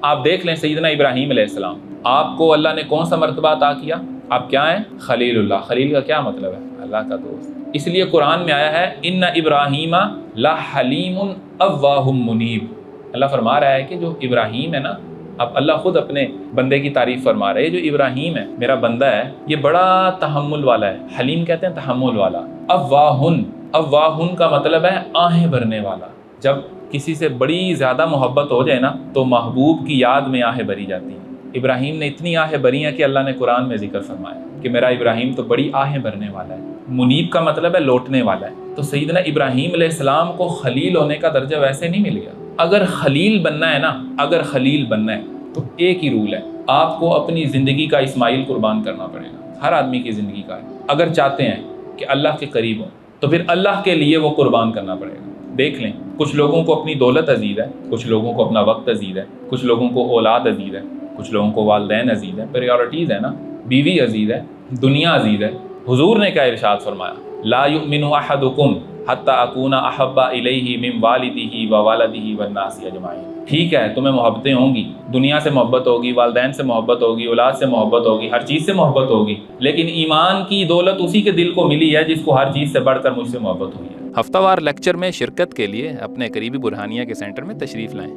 آپ دیکھ لیں سیدنا ابراہیم علیہ السلام، آپ کو اللہ نے کون سا مرتبہ عطا کیا؟ آپ کیا ہیں؟ خلیل اللہ۔ خلیل کا کیا مطلب ہے؟ اللہ کا دوست۔ اس لیے قرآن میں آیا ہے ان ابراہیم لحلیم اواہ منیب۔ اللہ فرما رہا ہے کہ جو ابراہیم ہے نا، اب اللہ خود اپنے بندے کی تعریف فرما رہے ہیں، جو ابراہیم ہے میرا بندہ ہے یہ بڑا تحمل والا ہے۔ حلیم کہتے ہیں تحمل والا۔ اواہن کا مطلب ہے آہیں بھرنے والا۔ جب کسی سے بڑی زیادہ محبت ہو جائے نا تو محبوب کی یاد میں آہیں بھری جاتی ہیں۔ ابراہیم نے اتنی آہیں بھری ہیں کہ اللہ نے قرآن میں ذکر فرمایا کہ میرا ابراہیم تو بڑی آہیں بھرنے والا ہے۔ منیب کا مطلب ہے لوٹنے والا ہے۔ تو سیدنا ابراہیم علیہ السلام کو خلیل ہونے کا درجہ ویسے نہیں مل گیا۔ اگر خلیل بننا ہے نا، اگر خلیل بننا ہے تو ایک ہی رول ہے، آپ کو اپنی زندگی کا اسماعیل قربان کرنا پڑے گا۔ ہر آدمی کی زندگی کا ہے۔ اگر چاہتے ہیں کہ اللہ کے قریب ہوں تو پھر اللہ کے لیے وہ قربان کرنا پڑے گا۔ دیکھ لیں، کچھ لوگوں کو اپنی دولت عزیز ہے، کچھ لوگوں کو اپنا وقت عزیز ہے، کچھ لوگوں کو اولاد عزیز ہے، کچھ لوگوں کو والدین عزیز ہیں، پریورٹیز ہے نا، بیوی عزیز ہے، دنیا عزیز ہے۔ حضور نے کیا ارشاد فرمایا؟ لا یؤمن احدکم حتی اکون احب الیہ من والدہ ووالدہ والناس اجمعین۔ ٹھیک ہے، تمہیں محبتیں ہوں گی، دنیا سے محبت ہوگی، والدین سے محبت ہوگی، اولاد سے محبت ہوگی، ہر چیز سے محبت ہوگی، لیکن ایمان کی دولت اسی کے دل کو ملی ہے جس کو ہر چیز سے بڑھ کر مجھ سے محبت ہوئی ہے۔ ہفتہ وار لیکچر میں شرکت کے لیے اپنے قریبی برہانیہ کے سینٹر میں تشریف لائیں۔